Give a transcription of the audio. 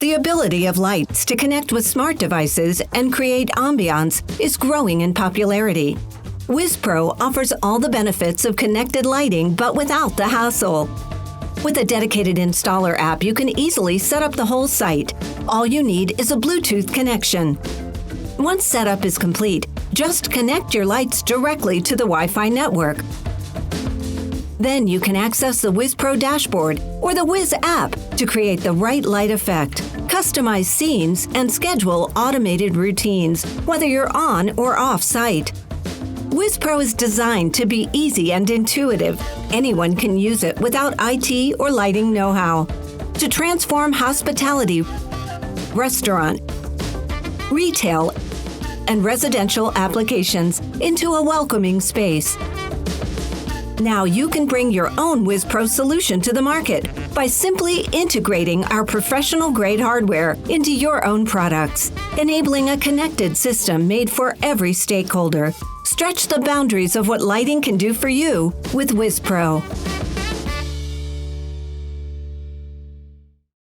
The ability of lights to connect with smart devices and create ambiance is growing in popularity. WiZ Pro offers all the benefits of connected lighting, but without the hassle. With a dedicated installer app, you can easily set up the whole site. All you need is a Bluetooth connection. Once setup is complete, just connect your lights directly to the Wi-Fi network. Then you can access the WiZ Pro Dashboard or the WiZ App to create the right light effect, customize scenes, and schedule automated routines, whether you're on or off site. WiZ Pro is designed to be easy and intuitive. Anyone can use it without IT or lighting know-how to transform hospitality, restaurant, retail, and residential applications into a welcoming space. Now you can bring your own WiZ Pro solution to the market by simply integrating our professional-grade hardware into your own products, enabling a connected system made for every stakeholder. Stretch the boundaries of what lighting can do for you with WiZ Pro.